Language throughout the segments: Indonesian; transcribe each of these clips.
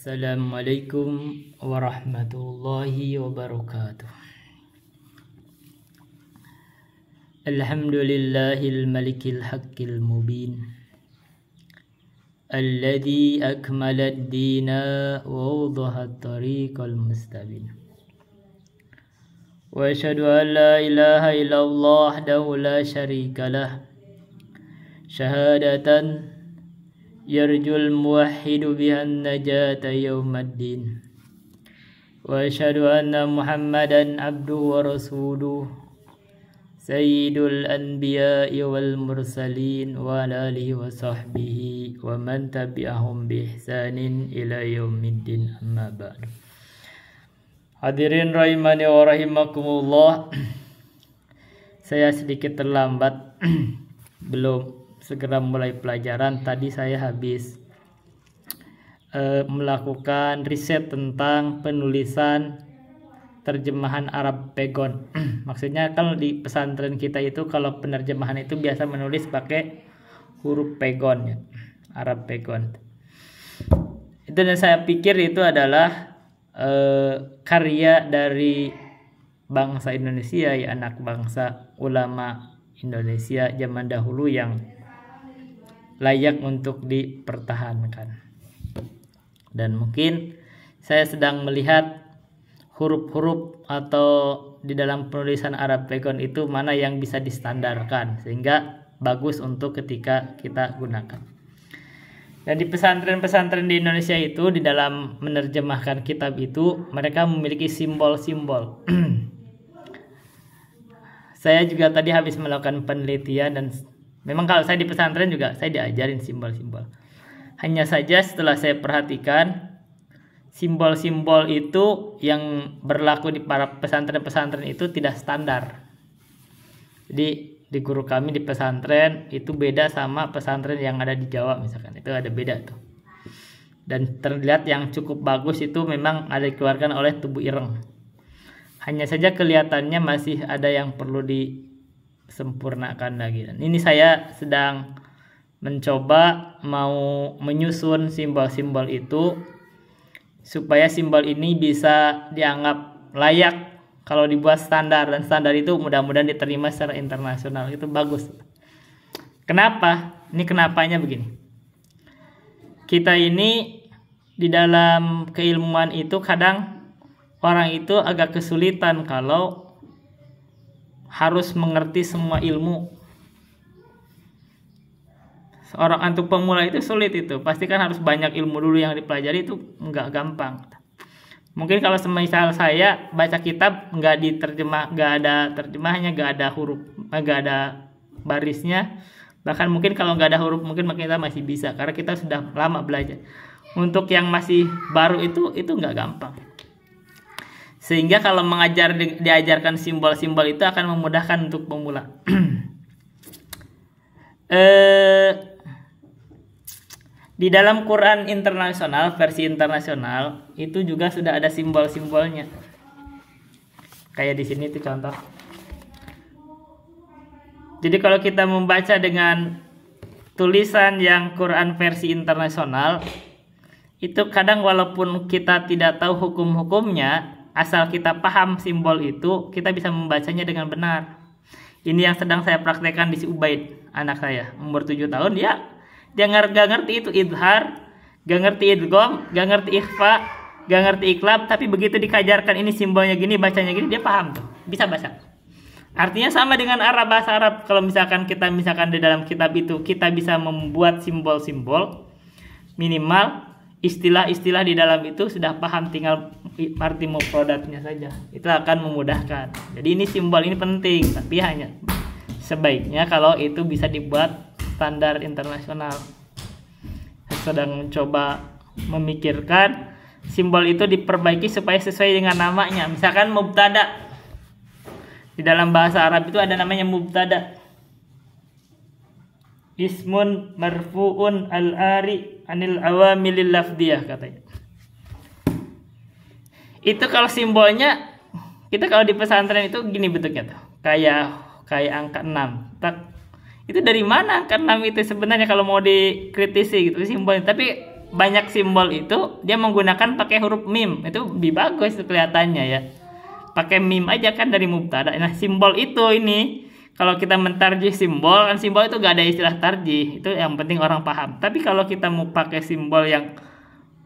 Assalamualaikum warahmatullahi wabarakatuh. Alhamdulillahil malikil haqqil mubin alladzi akmalad dina wa wadahat tariqal mustabin. Wa asyhadu an la ilaha illallah wahdahu la syarikalah syahadatan yarjul muwahhidu bihan najata yawmaddin. Wa asyhadu anna Muhammadan abduhu wa rasuluh sayyidul anbiya'i wal mursalin wa ala alihi wa sahbihi wa man tabi'ahum bi ihsanin ila yaumiddin, amma ba'du. Hadirin rahimani wa rahimakumullah. Saya sedikit terlambat belum segera mulai pelajaran. Tadi saya habis melakukan riset tentang penulisan terjemahan Arab Pegon. Maksudnya kalau di pesantren kita itu kalau penerjemahan itu biasa menulis pakai huruf Pegon ya, Arab Pegon. Itu dan saya pikir itu adalah karya dari bangsa Indonesia ya, anak bangsa, ulama Indonesia zaman dahulu yang layak untuk dipertahankan. Dan mungkin saya sedang melihat huruf-huruf atau di dalam penulisan Arab Pegon itu mana yang bisa distandarkan sehingga bagus untuk ketika kita gunakan. Dan di pesantren-pesantren di Indonesia itu di dalam menerjemahkan kitab itu mereka memiliki simbol-simbol. Saya juga tadi habis melakukan penelitian dan memang kalau saya di pesantren juga saya diajarin simbol-simbol. Hanya saja setelah saya perhatikan simbol-simbol itu yang berlaku di para pesantren-pesantren itu tidak standar. Jadi di guru kami di pesantren itu beda sama pesantren yang ada di Jawa misalkan. Itu ada beda tuh. Dan terlihat yang cukup bagus itu memang ada dikeluarkan oleh Tubuh Ireng. Hanya saja kelihatannya masih ada yang perlu disempurnakan lagi. Dan ini saya sedang mencoba mau menyusun simbol-simbol itu supaya simbol ini bisa dianggap layak kalau dibuat standar, dan standar itu mudah-mudahan diterima secara internasional. Itu bagus. Kenapa? Ini kenapanya begini. Kita ini di dalam keilmuan itu kadang orang itu agak kesulitan kalau harus mengerti semua ilmu. Seorang untuk pemula itu sulit itu. Pasti kan harus banyak ilmu dulu yang dipelajari, itu nggak gampang. Mungkin kalau semisal saya baca kitab nggak diterjemah, nggak ada terjemahnya, nggak ada huruf, nggak ada barisnya, bahkan mungkin kalau nggak ada huruf mungkin kita masih bisa karena kita sudah lama belajar. Untuk yang masih baru itu nggak gampang. Sehingga kalau diajarkan simbol-simbol itu akan memudahkan untuk pemula. Di dalam Quran internasional, versi internasional, itu juga sudah ada simbol-simbolnya. Kayak di sini itu contoh. Jadi kalau kita membaca dengan tulisan yang Quran versi internasional, itu kadang walaupun kita tidak tahu hukum-hukumnya, asal kita paham simbol itu, kita bisa membacanya dengan benar. Ini yang sedang saya praktekkan di si Ubaid, anak saya, umur 7 tahun, dia gak ngerti itu idhar, gak ngerti idgham, gak ngerti ikhfa, gak ngerti iqlab, tapi begitu dikajarkan ini simbolnya gini, bacanya gini, dia paham tuh, bisa baca. Artinya sama dengan Arab, bahasa Arab. Kalau misalkan kita di dalam kitab itu kita bisa membuat simbol-simbol, minimal istilah-istilah di dalam itu sudah paham, tinggal arti mufradatnya saja. Itu akan memudahkan. Jadi ini simbol ini penting, tapi hanya sebaiknya kalau itu bisa dibuat standar internasional. Saya sedang mencoba memikirkan simbol itu diperbaiki supaya sesuai dengan namanya. Misalkan mubtada. Di dalam bahasa Arab itu ada namanya mubtada. Ismun marfu'un al-ari anil awamilil lafdiyah katanya. Itu kalau simbolnya kita kalau di pesantren itu gini bentuknya tuh. Kayak angka 6. Tak. Itu dari mana angka 6 itu sebenarnya kalau mau dikritisi gitu simbolnya. Tapi banyak simbol itu dia menggunakan pakai huruf mim. Itu lebih bagus kelihatannya ya. Pakai mim aja kan dari mubtada. Nah, simbol itu ini kalau kita mentarjih simbol, kan simbol itu gak ada istilah tarjih. Itu yang penting orang paham. Tapi kalau kita mau pakai simbol yang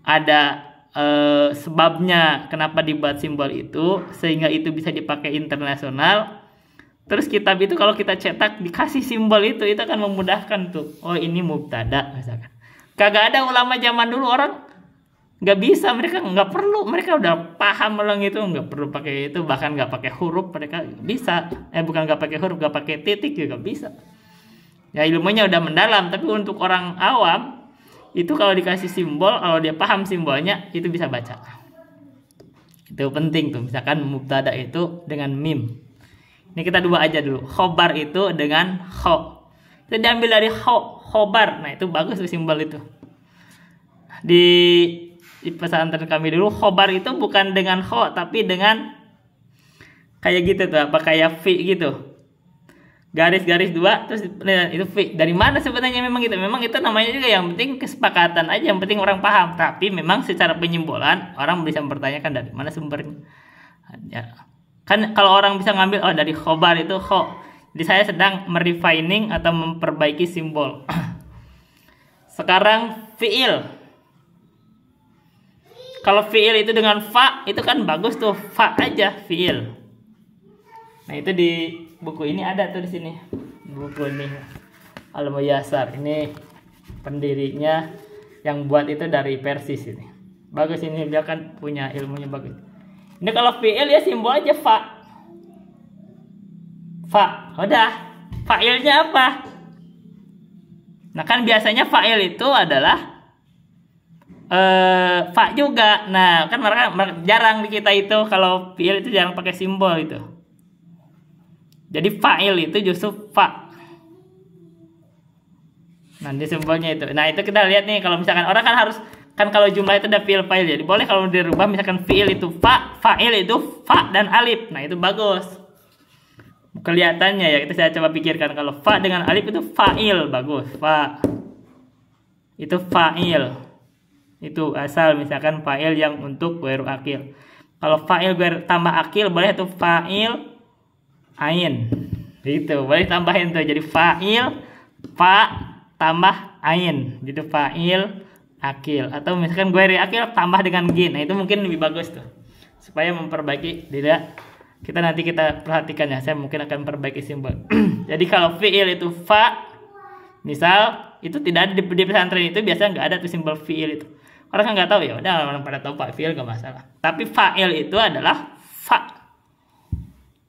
ada sebabnya kenapa dibuat simbol itu, sehingga itu bisa dipakai internasional. Terus kitab itu kalau kita cetak dikasih simbol itu akan memudahkan tuh. Oh, ini mubtada misalkan. Kagak ada ulama zaman dulu orang nggak bisa, mereka nggak perlu, mereka udah paham orang itu nggak perlu pakai itu, bahkan nggak pakai huruf mereka bisa. Bukan nggak pakai huruf, nggak pakai titik juga bisa. Ya ilmunya udah mendalam, tapi untuk orang awam itu kalau dikasih simbol, kalau dia paham simbolnya itu bisa baca. Itu penting tuh. Misalkan mubtada itu dengan mim. Ini kita dua aja dulu. Khobar itu dengan kho. Itu diambil dari khobar. Nah, itu bagus tuh simbol itu. Di pesantren kami dulu khobar itu bukan dengan kho tapi dengan kayak gitu tuh, apa kayak fi gitu. Garis-garis dua terus itu fi. Dari mana sebenarnya memang gitu? Memang itu namanya juga, yang penting kesepakatan aja, yang penting orang paham. Tapi memang secara penyimbolan orang bisa mempertanyakan dari mana sumbernya. Ya. Kan kalau orang bisa ngambil dari khobar itu kho. Jadi saya sedang merefining atau memperbaiki simbol. Sekarang fiil. Kalau fiil itu dengan fa itu kan bagus tuh, fa aja fiil. Nah, itu di buku ini ada tuh di sini. Buku ini Al-Muyassar. Ini pendirinya yang buat itu dari Persis ini. Bagus ini, dia kan punya ilmunya bagus. Ini kalau fiil ya simbol aja fa. Fa. Udah. Fa'ilnya apa? Nah, kan biasanya fa'il itu adalah fa juga. Nah, kan mereka jarang di kita itu kalau fiil itu jarang pakai simbol itu. Jadi fa'il itu justru fa. Nanti simbolnya itu. Nah, itu kita lihat nih, kalau misalkan orang kan harus, kan kalau jumlah itu ada fiil fa'il, jadi boleh kalau dirubah misalkan fiil itu fa, fa'il itu fa dan alif. Nah, itu bagus. Kelihatannya ya, kita saya coba pikirkan, kalau fa dengan alif itu fa'il, bagus. Fa. Itu fa'il. Itu asal misalkan fa'il yang untuk ghairu akil. Kalau fa'il tambah akil boleh itu fa'il ain, gitu, boleh tambahin tuh, jadi fa'il fa tambah ain, gitu fa'il akil. Atau misalkan ghairu akil tambah dengan gin. Nah, itu mungkin lebih bagus tuh, supaya memperbaiki. Kita nanti kita perhatikan ya, saya mungkin akan perbaiki simbol. Jadi kalau fi'il itu fa, misal itu tidak ada di pesantren itu biasanya nggak ada tuh simbol fi'il itu. Orang kan nggak tahu, ya udah orang pada tahu pak fi'il nggak masalah. Tapi fa'il itu adalah fa.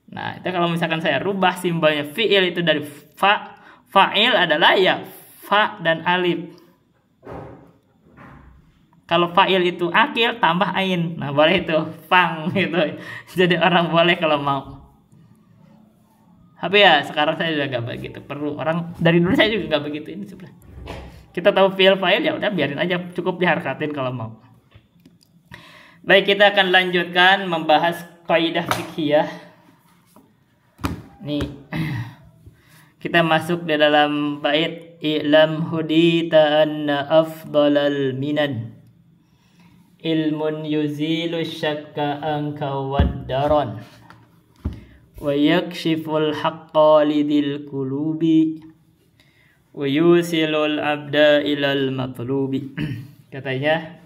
Nah, itu kalau misalkan saya rubah simbolnya fi'il itu dari fa, fa'il adalah ya fa dan alif. Kalau fa'il itu akil tambah ain. Nah, boleh itu fang gitu. Jadi orang boleh kalau mau. Tapi ya sekarang saya juga gak begitu. Perlu orang dari dulu saya juga gak begitu ini sebenarnya. Kita tahu fi'il fa'il ya udah biarin aja, cukup diharakatin kalau mau. Baik, kita akan lanjutkan membahas kaidah fiqhiyah. Nih, kita masuk di dalam bait i'lam hudita anna afdalal minan ilmun yuzilu syakka anka waddaron wa yakshiful haqqa lidil qulubi wa yusilul abda ilal matlubi. Katanya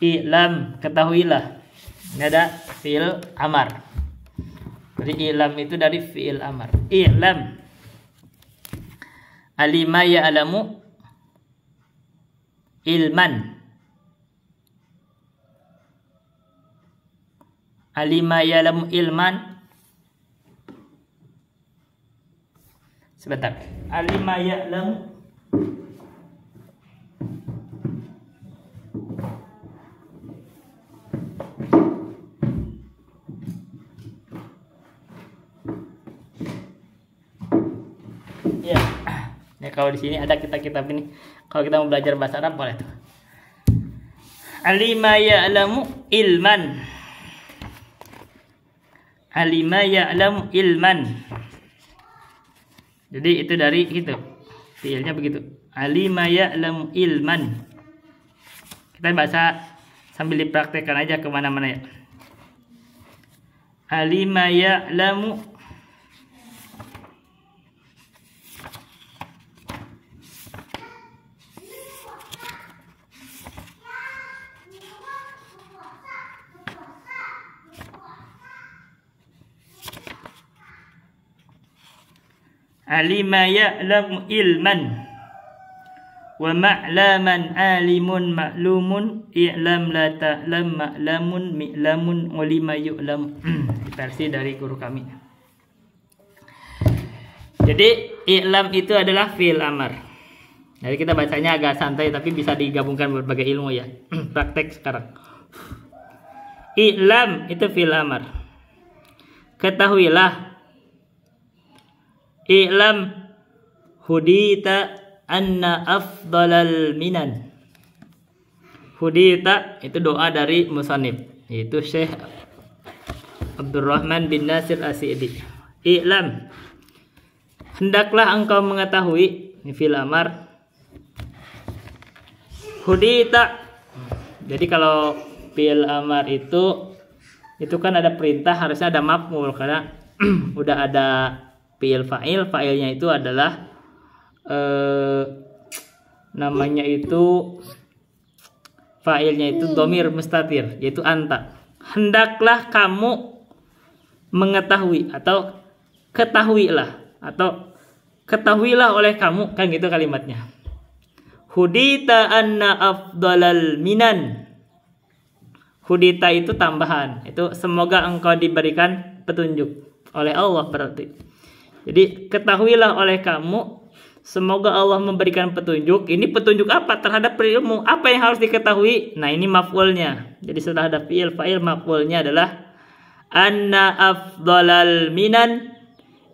i'lam, ketahuilah. Ini ada fi'il amar. Jadi i'lam itu dari fi'il amar. I'lam. Alima ya'lamu ilman. Alima ya'lamu ilman. Sebentar. Alima ya'lamu ya. Ya, kalau di sini ada kitab ini. Kalau kita mau belajar bahasa Arab boleh tuh. Alima ya'lamu ilman. Alima ya'lamu ilman. Jadi itu dari itu. Fiilnya begitu. Alima ya'lamu ilman. Kita baca sambil dipraktekkan aja kemana-mana ya. Alima ya'lamu. Alima ya'lamu ilman. Wa ma'laman alimun ma'lumun i'lam la ta'lam ma'lamun mi'lamun ulima yu'lam. Versi dari guru kami. Jadi i'lam itu adalah fi'il amar. Jadi kita bacanya agak santai tapi bisa digabungkan berbagai ilmu ya. Praktek sekarang. I'lam itu fi'il amar. Ketahuilah. I'lam hudita anna afdalal minan. Hudita itu doa dari musannif, yaitu Syekh Abdurrahman bin Nasir As-Sa'di. I'lam, hendaklah engkau mengetahui, ini fi'il amar. Hudita. Jadi kalau fi'il amar itu kan ada perintah, harusnya ada maf'ul karena udah ada fi'il fa'il, fa'ilnya itu adalah namanya itu fa'ilnya itu dhamir mustatir, yaitu anta. Hendaklah kamu mengetahui atau ketahuilah atau ketahuilah oleh kamu, kan gitu kalimatnya. Hudita anna afdalal minan. Hudita itu tambahan, itu semoga engkau diberikan petunjuk oleh Allah berarti. Jadi ketahuilah oleh kamu, semoga Allah memberikan petunjuk. Ini petunjuk apa? Terhadap ilmu. Apa yang harus diketahui? Nah, ini maf'ulnya. Jadi sudah ada fi'il fa'il, maf'ulnya adalah anna afdalal minan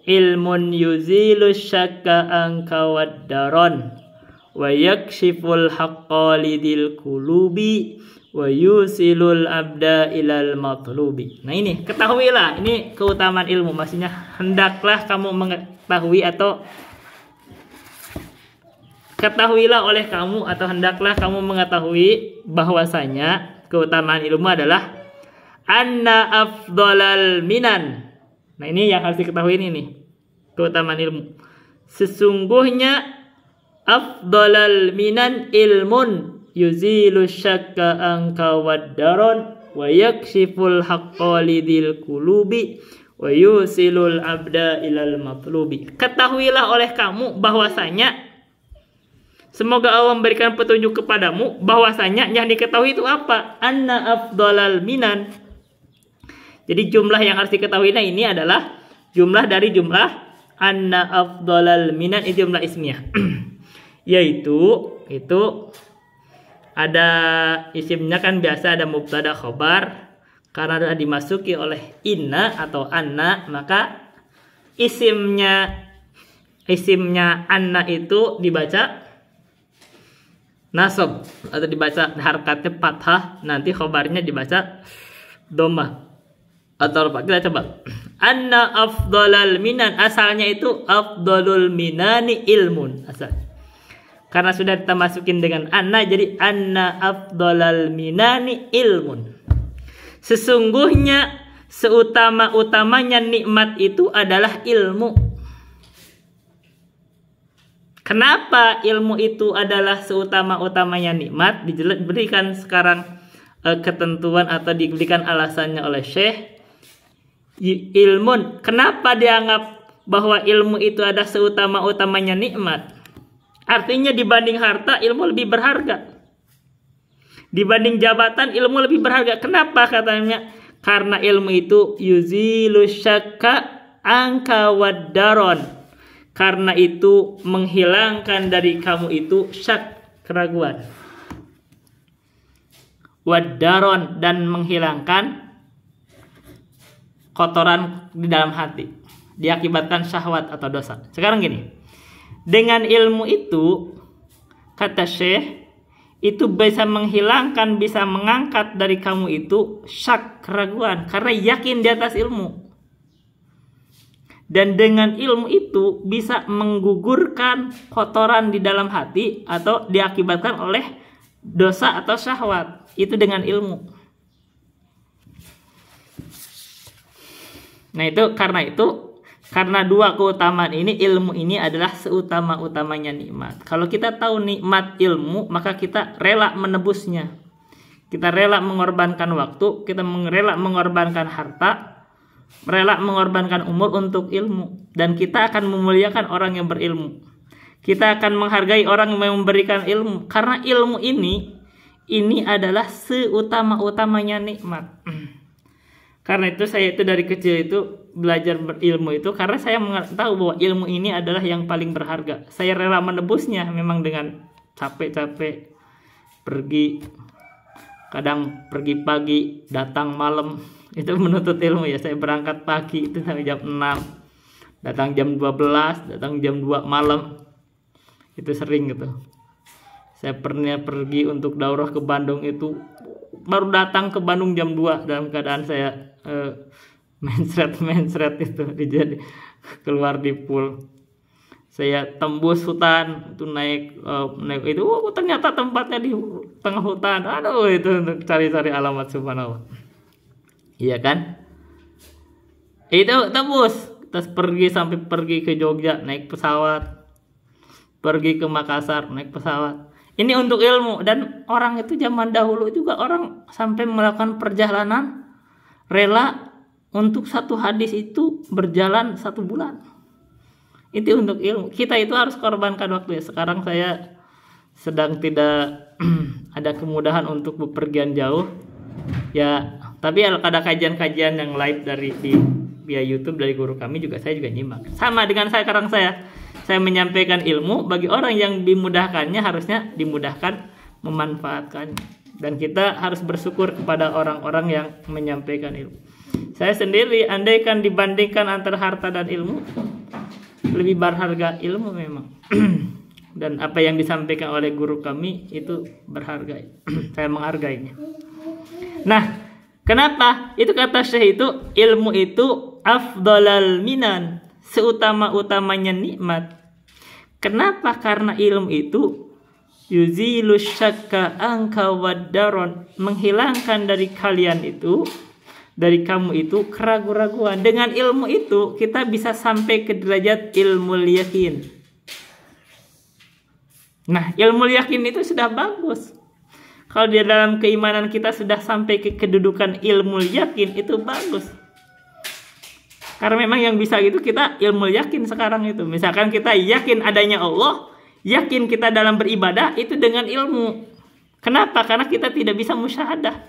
ilmun yuzilu syakka anka waddaron wa yakshiful haqqa lidil kulubi wa yusilul abda ilal matlubi. Nah, ini ketahuilah, ini keutamaan ilmu. Maksudnya hendaklah kamu mengetahui atau ketahuilah oleh kamu atau hendaklah kamu mengetahui bahwasanya keutamaan ilmu adalah anna afdalal minan. Nah, ini yang harus diketahui ini nih. Keutamaan ilmu. Sesungguhnya afdalal minan ilmun yuzilu syakka anka waddaron wa yakshiful haqqa lidil kulubi wa yusilul abda ilal matlubi. Ketahuilah oleh kamu bahwasanya semoga Allah memberikan petunjuk kepadamu bahwasanya yang diketahui itu apa? Anna afdalal minan. Jadi jumlah yang harus diketahui ini adalah jumlah dari jumlah anna afdalal minan, itu jumlah ismiyah. Yaitu itu ada isimnya kan biasa ada mubtada khobar, karena sudah dimasuki oleh inna atau anna, maka isimnya anna itu dibaca nasab atau dibaca harokatnya fathah, nanti khobarnya dibaca dhammah atau apa. Kita coba. Anna afdalal minan, asalnya itu afdalul minani ilmun asal. Karena sudah kita masukin dengan anna, jadi anna afdalal minani ilmun. Sesungguhnya seutama-utamanya nikmat itu adalah ilmu. Kenapa ilmu itu adalah seutama-utamanya nikmat? Diberikan sekarang ketentuan atau diberikan alasannya oleh Syekh. Ilmun, kenapa dianggap bahwa ilmu itu ada seutama-utamanya nikmat? Artinya dibanding harta, ilmu lebih berharga. Dibanding jabatan, ilmu lebih berharga. Kenapa katanya? Karena ilmu itu yuzilu syakka anka waddaron. Karena itu menghilangkan dari kamu itu syak, keraguan. Waddaron, dan menghilangkan kotoran di dalam hati. Diakibatkan syahwat atau dosa. Sekarang gini. Dengan ilmu itu, kata Syekh, itu bisa menghilangkan, bisa mengangkat dari kamu itu syak, keraguan, karena yakin di atas ilmu. Dan dengan ilmu itu bisa menggugurkan kotoran di dalam hati atau diakibatkan oleh dosa atau syahwat, itu dengan ilmu. Nah karena dua keutamaan ini, ilmu ini adalah seutama-utamanya nikmat. Kalau kita tahu nikmat ilmu, maka kita rela menebusnya. Kita rela mengorbankan waktu, kita rela mengorbankan harta, rela mengorbankan umur untuk ilmu. Dan kita akan memuliakan orang yang berilmu. Kita akan menghargai orang yang memberikan ilmu. Karena ilmu ini adalah seutama-utamanya nikmat. Karena itu saya itu dari kecil itu belajar berilmu itu karena saya tahu bahwa ilmu ini adalah yang paling berharga. Saya rela menebusnya memang dengan capek-capek pergi, kadang pergi pagi, datang malam. Itu menuntut ilmu ya. Saya berangkat pagi itu sampai jam 6, datang jam 12, datang jam 2 malam. Itu sering gitu. Saya pernah pergi untuk daurah ke Bandung itu baru datang ke Bandung jam 2 dalam keadaan saya mensret itu jadi keluar di pool. Saya tembus hutan itu naik itu ternyata tempatnya di tengah hutan. Aduh, itu untuk cari-cari alamat, subhanallah. Iya kan? Itu tembus terus pergi ke Jogja naik pesawat, pergi ke Makassar naik pesawat. Ini untuk ilmu. Dan orang itu zaman dahulu juga orang sampai melakukan perjalanan rela untuk satu hadis itu berjalan 1 bulan. Itu untuk ilmu. Kita itu harus korbankan waktu ya. Sekarang saya sedang tidak ada kemudahan untuk bepergian jauh ya, tapi ada kajian-kajian yang live via YouTube dari guru kami juga saya juga nyimak. Sama dengan sekarang saya menyampaikan ilmu. Bagi orang yang dimudahkannya harusnya dimudahkan memanfaatkan. Dan kita harus bersyukur kepada orang-orang yang menyampaikan ilmu. Saya sendiri andaikan dibandingkan antara harta dan ilmu, lebih berharga ilmu memang. Dan apa yang disampaikan oleh guru kami itu berharga. Saya menghargainya. Nah, kenapa? Itu kata Syekh itu ilmu itu afdalal minan, seutama-utamanya nikmat. Kenapa? Karena ilmu itu yuzilu syakka angka wadaron, menghilangkan dari kalian itu, dari kamu itu keraguan-raguan. Dengan ilmu itu kita bisa sampai ke derajat ilmu yakin. Nah, ilmu yakin itu sudah bagus. Kalau di dalam keimanan kita sudah sampai ke kedudukan ilmu yakin, itu bagus. Karena memang yang bisa gitu kita ilmu yakin sekarang itu. Misalkan kita yakin adanya Allah, yakin kita dalam beribadah itu dengan ilmu. Kenapa? Karena kita tidak bisa musyahadah.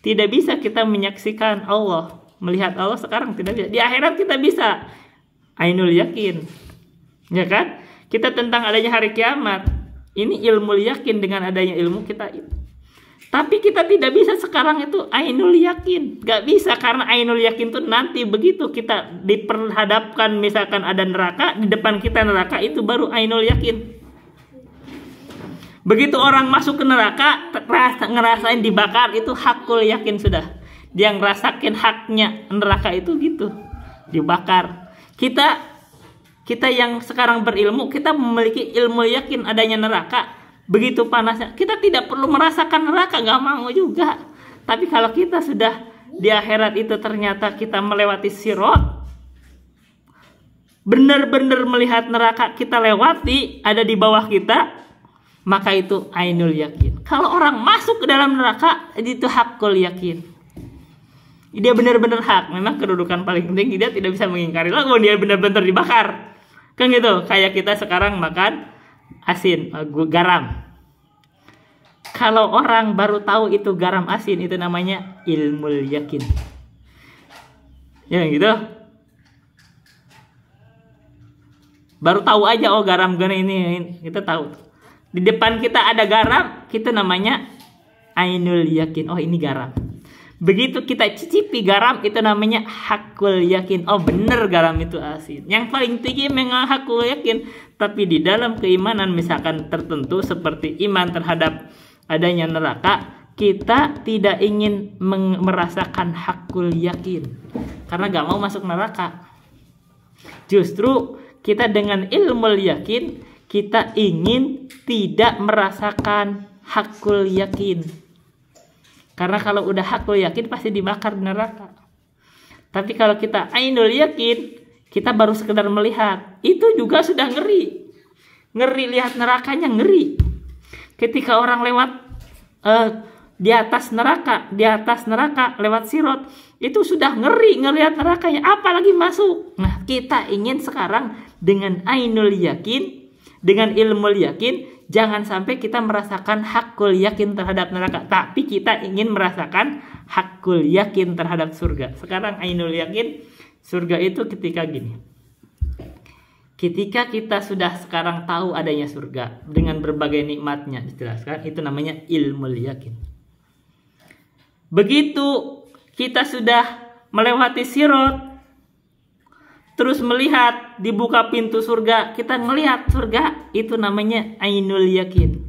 Tidak bisa kita menyaksikan Allah, melihat Allah sekarang tidak bisa. Di akhirat kita bisa ainul yakin. Ya kan? Kita tentang adanya hari kiamat. Ini ilmu yakin, dengan adanya ilmu kita itu. Tapi kita tidak bisa sekarang itu ainul yakin. Gak bisa, karena ainul yakin itu nanti begitu kita diperhadapkan, misalkan ada neraka, di depan kita neraka, itu baru ainul yakin. Begitu orang masuk ke neraka, ngerasain dibakar, itu hakul yakin sudah. Dia ngerasakin haknya neraka itu gitu, dibakar. Kita yang sekarang berilmu, kita memiliki ilmu yakin adanya neraka. Begitu panasnya, kita tidak perlu merasakan neraka, gak mau juga. Tapi kalau kita sudah di akhirat itu ternyata kita melewati sirat, benar-benar melihat neraka kita lewati, ada di bawah kita, maka itu ainul yakin. Kalau orang masuk ke dalam neraka, itu hakul yakin. Dia benar-benar hak. Memang kedudukan paling penting, dia tidak bisa mengingkari lalu dia benar-benar dibakar. Kan gitu, kayak kita sekarang makan asin, garam. Kalau orang baru tahu itu garam asin, itu namanya ilmul yakin. Ya gitu. Baru tahu aja, oh garam gini ini, kita tahu. Di depan kita ada garam, kita namanya ainul yakin. Oh, ini garam. Begitu kita cicipi garam, itu namanya hakul yakin. Oh, bener garam itu asin. Yang paling tinggi memang hakul yakin. Tapi di dalam keimanan misalkan tertentu seperti iman terhadap adanya neraka, kita tidak ingin merasakan hakul yakin karena gak mau masuk neraka. Justru kita dengan ilmu yakin, kita ingin tidak merasakan hakul yakin. Karena kalau udah hakul yakin pasti dibakar di neraka. Tapi kalau kita ainul yakin, kita baru sekedar melihat, itu juga sudah ngeri. Ngeri, lihat nerakanya ngeri. Ketika orang lewat di atas neraka lewat sirot, itu sudah ngeri ngelihat nerakanya, apalagi masuk. Nah, kita ingin sekarang dengan ainul yakin, dengan ilmu yakin, jangan sampai kita merasakan hakul yakin terhadap neraka, tapi kita ingin merasakan hakul yakin terhadap surga. Sekarang ainul yakin, surga itu ketika gini. Ketika kita sudah sekarang tahu adanya surga dengan berbagai nikmatnya dijelaskan, itu namanya ilmu yakin. Begitu kita sudah melewati sirot, terus melihat dibuka pintu surga, kita melihat surga, itu namanya ainul yakin.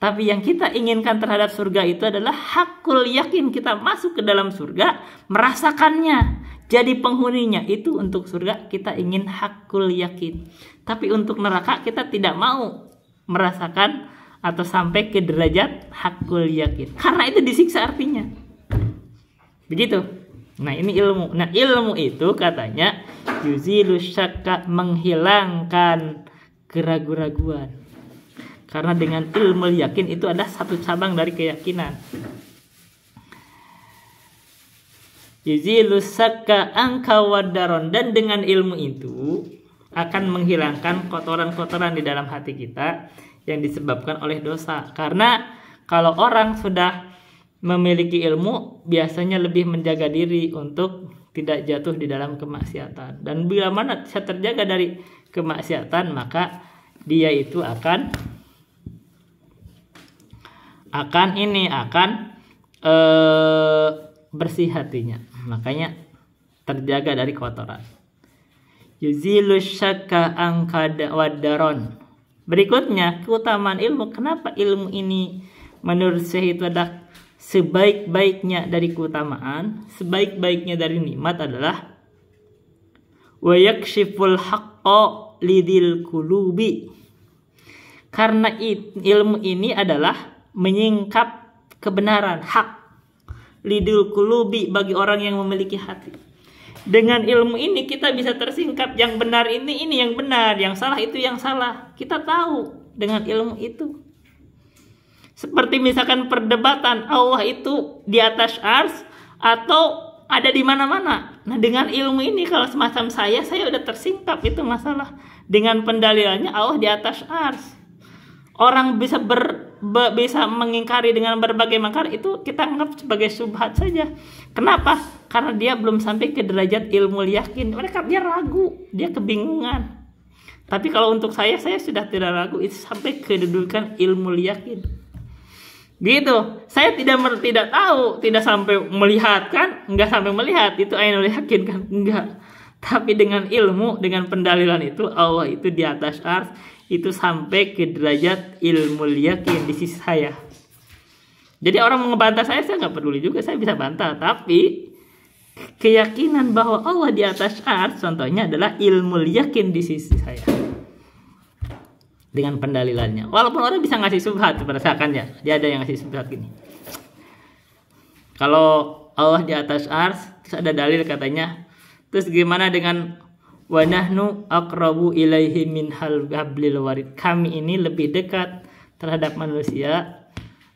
Tapi yang kita inginkan terhadap surga itu adalah hakul yakin. Kita masuk ke dalam surga, merasakannya, jadi penghuninya. Itu untuk surga kita ingin hakul yakin. Tapi untuk neraka kita tidak mau merasakan atau sampai ke derajat hakul yakin, karena itu disiksa artinya. Begitu. Nah, ini ilmu. Nah, ilmu itu katanya yuzilu syakka, menghilangkan keraguan-raguan. Karena dengan ilmu yakin itu adalah satu cabang dari keyakinan. Yuzilu syakka angka wadaron, dan dengan ilmu itu akan menghilangkan kotoran-kotoran di dalam hati kita yang disebabkan oleh dosa. Karena kalau orang sudah memiliki ilmu, biasanya lebih menjaga diri untuk tidak jatuh di dalam kemaksiatan. Dan bila mana bisa terjaga dari kemaksiatan, maka dia itu akan bersih hatinya. Makanya terjaga dari kotoran. Yuzilu syakka angka wadaron. Berikutnya, keutamaan ilmu. Kenapa ilmu ini menurut saya itu adalah sebaik-baiknya dari keutamaan, sebaik-baiknya dari nikmat adalah wa yakshiful haqqo lidil qulubi. Karena ilmu ini adalah menyingkap kebenaran, hak, lidil qulubi, bagi orang yang memiliki hati. Dengan ilmu ini kita bisa tersingkap, yang benar ini yang benar, yang salah itu yang salah. Kita tahu dengan ilmu itu. Seperti misalkan perdebatan Allah itu di atas ars atau ada di mana-mana. Nah, dengan ilmu ini kalau semacam saya udah tersingkap itu masalah. Dengan pendalilannya Allah di atas ars. Orang bisa bisa mengingkari dengan berbagai makar, itu kita anggap sebagai subhat saja. Kenapa? Karena dia belum sampai ke derajat ilmu yakin. Dia ragu, dia kebingungan. Tapi kalau untuk saya sudah tidak ragu, itu sampai kedudukan ilmu yakin. Gitu. Saya tidak tahu, tidak sampai melihat kan? Enggak sampai melihat, itu ainul yakin kan? Enggak. Tapi dengan ilmu, dengan pendalilan itu, Allah itu di atas ars, itu sampai ke derajat ilmu yakin di sisi saya. Jadi orang ngebantah saya nggak peduli juga, saya bisa bantah. Tapi keyakinan bahwa Allah di atas ars, contohnya adalah ilmu yakin di sisi saya. Dengan pendalilannya. Walaupun orang bisa ngasih subhat, merasakannya. Dia ada yang ngasih subhat gini. Kalau Allah di atas ars, terus ada dalil katanya. Terus gimana dengan wa nahnu aqrabu ilaihi min hablil warid. Kami ini lebih dekat terhadap manusia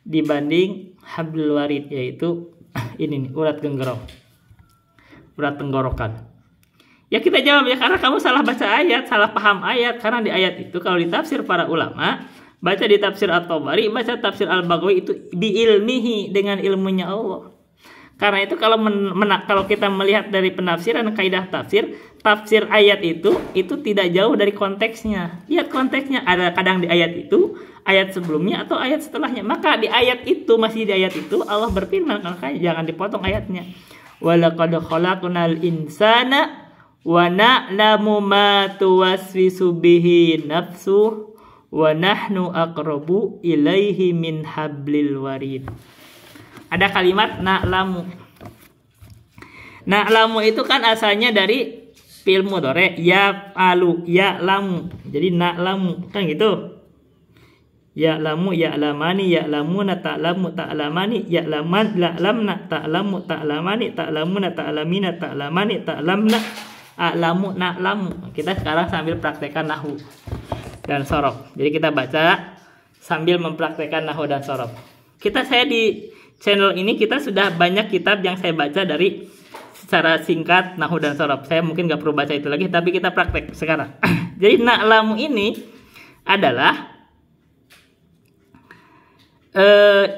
dibanding hablil warid, yaitu ini nih, urat genggorok. Urat tenggorokan. Ya kita jawab ya, karena kamu salah baca ayat, salah paham ayat. Karena di ayat itu kalau ditafsir para ulama, baca di tafsir At-Tabari, baca tafsir Al-Baghawi, itu biilmihi, dengan ilmunya Allah. Karena itu kalau kita melihat dari penafsiran kaidah tafsir ayat itu tidak jauh dari konteksnya. Lihat konteksnya, ada kadang di ayat itu, ayat sebelumnya atau ayat setelahnya. Maka di ayat itu, masih di ayat itu Allah berfirman, makanya jangan dipotong ayatnya. Walaqad khalaqnal insana wa na'lamu ma tuwaswisu bihi nafsuhu wa nahnu aqrabu ilaihi min hablil warid. Ada kalimat na'lamu. Na'lamu itu kan asalnya dari fi'il mudhari, ya alu, ya lamu. Jadi na'lamu kan gitu. ya'lamu ya'lamani ya'lamuna ta'lamu ta'lamani ya'laman la'lamna ta'lamu ta'lamani ta'lamuna ta'lamina ta'lamani ta'lamna a'lamu na'lamu. Kita sekarang sambil praktekkan nahwu dan sorof. Jadi kita baca sambil mempraktekkan nahwu dan sorof. Saya di channel ini kita sudah banyak kitab yang saya baca dari secara singkat nahwu dan sorof. Saya mungkin nggak perlu baca itu lagi, tapi kita praktek sekarang. Jadi na'lamu ini adalah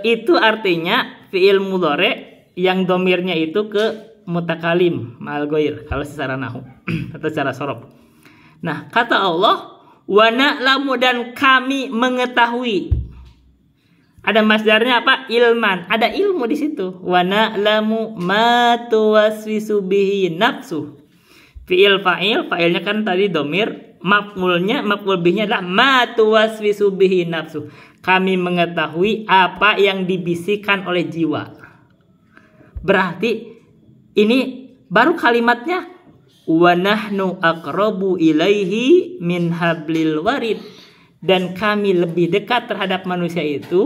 itu artinya fi'il mudhari yang domirnya itu ke mutakalim ma'al ghair kalau secara nahwu atau secara sorof. Nah, kata Allah, wa na'lamu dan kami mengetahui. Ada masdarnya apa? Ilman. Ada ilmu di situ. Wa na'lamu ma tuwaswisu bihi nafsu. Fi'il fa'il, fa'ilnya kan tadi domir, maf'ul bihnya adalah ma tuwaswisu bihi nafsu. Kami mengetahui apa yang dibisikkan oleh jiwa. Berarti ini baru kalimatnya wa nahnu aqrabu ilaihi min hablil warid, dan kami lebih dekat terhadap manusia itu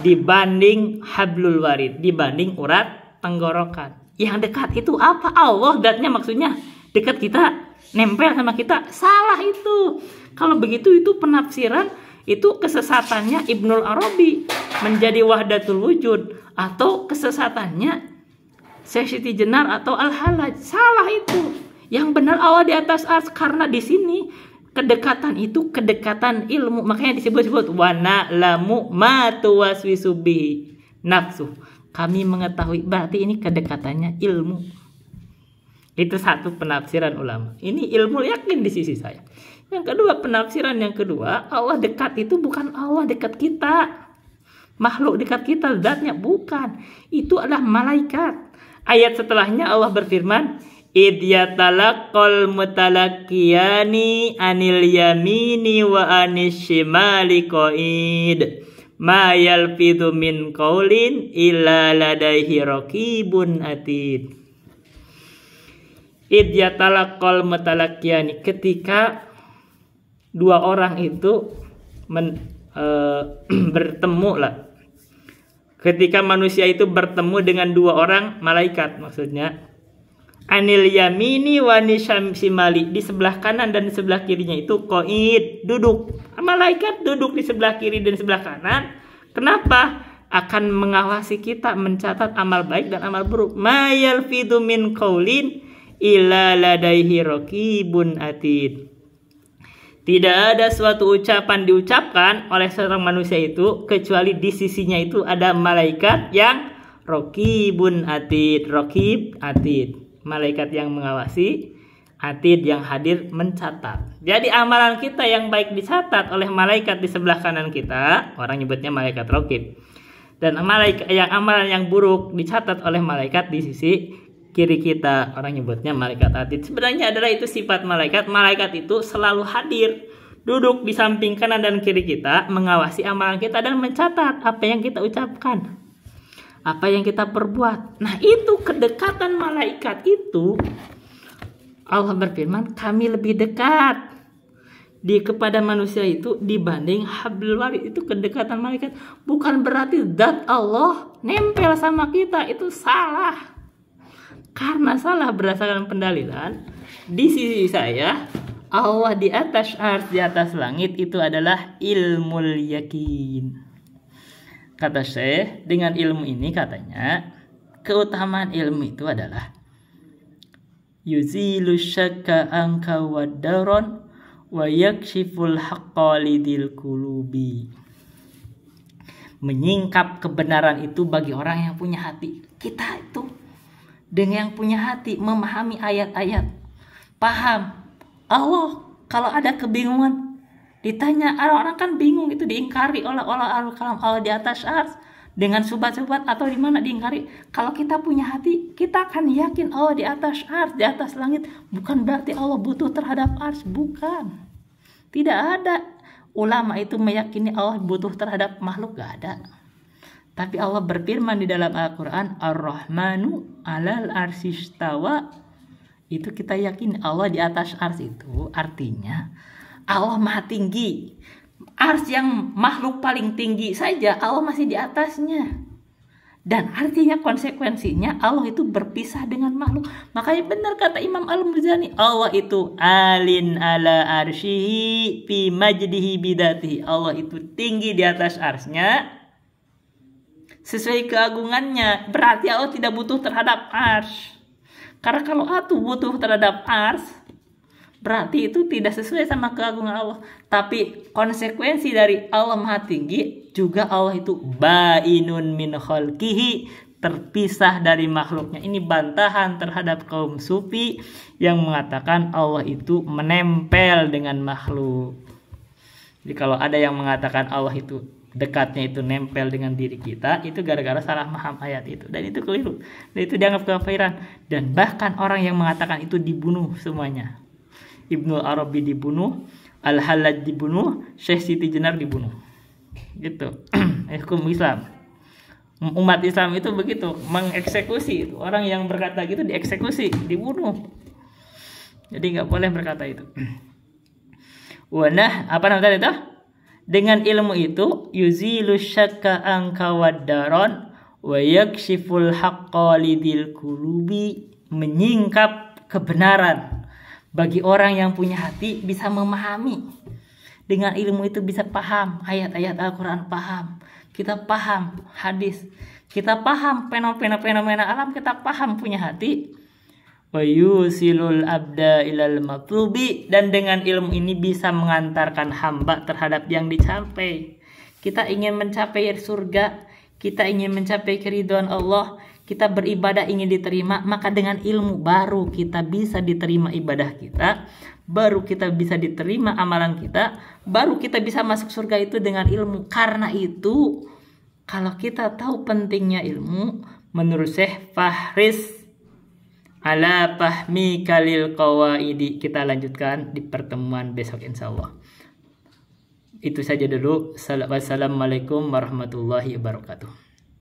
dibanding hablul warid, dibanding urat tenggorokan. Yang dekat itu apa? Allah, zatnya maksudnya dekat kita, nempel sama kita. Salah itu. Kalau begitu itu penafsiran, itu kesesatannya Ibnul Arabi menjadi wahdatul wujud, atau kesesatannya Syekh Siti Jenar atau Al-Halaj. Salah itu. Yang benar Allah di atas ars, karena di sini kedekatan itu kedekatan ilmu. Makanya disebut-sebut wa na'lamu ma tuwaswisu bihi nafsu. Kami mengetahui, berarti ini kedekatannya ilmu. Itu satu penafsiran ulama. Ini ilmu yakin di sisi saya. Yang kedua, penafsiran yang kedua, Allah dekat itu bukan Allah dekat kita, makhluk dekat kita, zatnya bukan. Itu adalah malaikat. Ayat setelahnya Allah berfirman, id yatalaqal mutalaqiyani anil yamini wa anis shimali qaid ma yalfidhu min qaulin illa ladaihi raqibun atid. Id yatalaqal mutalaqiyani, ketika dua orang itu bertemu lah. Ketika manusia itu bertemu dengan dua orang malaikat, maksudnya anil yamini wa nisyamsimali, di sebelah kanan dan di sebelah kirinya itu qaid, duduk. Malaikat duduk di sebelah kiri dan sebelah kanan. Kenapa? Akan mengawasi kita, mencatat amal baik dan amal buruk. Ma yalfidhu min qaulin illa ladaihi raqibun atid. Tidak ada suatu ucapan diucapkan oleh seorang manusia itu kecuali di sisinya itu ada malaikat yang raqibun atid. Raqib, atid, malaikat yang mengawasi, atid yang hadir mencatat. Jadi amalan kita yang baik dicatat oleh malaikat di sebelah kanan kita, orang nyebutnya malaikat raqib. Dan amalan yang buruk dicatat oleh malaikat di sisi kiri kita, orang nyebutnya malaikat atid. Sebenarnya adalah itu sifat malaikat. Malaikat itu selalu hadir, duduk di samping kanan dan kiri kita, mengawasi amalan kita dan mencatat apa yang kita ucapkan, apa yang kita perbuat. Nah, itu kedekatan malaikat itu. Allah berfirman, kami lebih dekat kepada manusia itu dibanding hablul warid. Itu kedekatan malaikat. Bukan berarti zat Allah nempel sama kita. Itu salah. Karena salah berdasarkan pendalilan, di sisi saya Allah di atas ars, di atas langit itu adalah ilmul yakin. Kata Syekh, dengan ilmu ini katanya keutamaan ilmu itu adalah yuzilu syakka anka wadaron wa yakshiful haqqa lidil qulubi. Menyingkap kebenaran itu bagi orang yang punya hati. Kita itu dengan yang punya hati, memahami ayat-ayat, paham. Allah, kalau ada kebingungan, ditanya, orang kan bingung, itu diingkari oleh al-kalam Allah di atas ars dengan subhat-subhat atau di mana diingkari. Kalau kita punya hati, kita akan yakin Allah di atas ars, di atas langit. Bukan berarti Allah butuh terhadap ars, bukan. Tidak ada ulama itu meyakini Allah butuh terhadap makhluk, gak ada. Tapi Allah berfirman di dalam Al-Quran, Ar-Rahmanu alal arsistawa. Itu kita yakin Allah di atas ars, itu artinya Allah maha tinggi. Ars yang makhluk paling tinggi saja Allah masih di atasnya. Dan artinya konsekuensinya Allah itu berpisah dengan makhluk. Makanya benar kata Imam Al-Muzani, Allah itu alin ala arsyihi fi majdihi bidatihi. Allah itu tinggi di atas arsnya sesuai keagungannya. Berarti Allah tidak butuh terhadap ars. Karena kalau Allah butuh terhadap ars, berarti itu tidak sesuai sama keagungan Allah. Tapi konsekuensi dari Allah Maha Tinggi juga Allah itu bainun min khalqihi, terpisah dari makhluknya. Ini bantahan terhadap kaum sufi yang mengatakan Allah itu menempel dengan makhluk. Jadi kalau ada yang mengatakan Allah itu dekatnya itu nempel dengan diri kita, itu gara-gara salah paham ayat itu, dan itu keliru, dan itu dianggap kafiran. Dan bahkan orang yang mengatakan itu dibunuh semuanya. Ibnu Arabi dibunuh, Al-Hallaj dibunuh, Syekh Siti Jenar dibunuh. Gitu. Hukum Islam. Umat Islam itu begitu, mengeksekusi itu. Orang yang berkata gitu dieksekusi, dibunuh. Jadi nggak boleh berkata itu. Wanah, apa namanya itu? Dengan ilmu itu yuzilu syakka anka waddaron wa yakshiful haqqa lidil qulubi, menyingkap kebenaran bagi orang yang punya hati, bisa memahami. Dengan ilmu itu bisa paham ayat-ayat Al-Quran, paham. Kita paham hadis. Kita paham fenomena alam, kita paham punya hati. Wa yusilul abda ilal matlubi, dan dengan ilmu ini bisa mengantarkan hamba terhadap yang dicapai. Kita ingin mencapai surga, kita ingin mencapai keridhaan Allah, kita beribadah ingin diterima, maka dengan ilmu baru kita bisa diterima ibadah kita, baru kita bisa diterima amalan kita, baru kita bisa masuk surga itu dengan ilmu. Karena itu kalau kita tahu pentingnya ilmu, menurut Syekh Fahris ala fahmi kalil qawaidi, kita lanjutkan di pertemuan besok insyaallah. Itu saja dulu. Wassalamualaikum warahmatullahi wabarakatuh.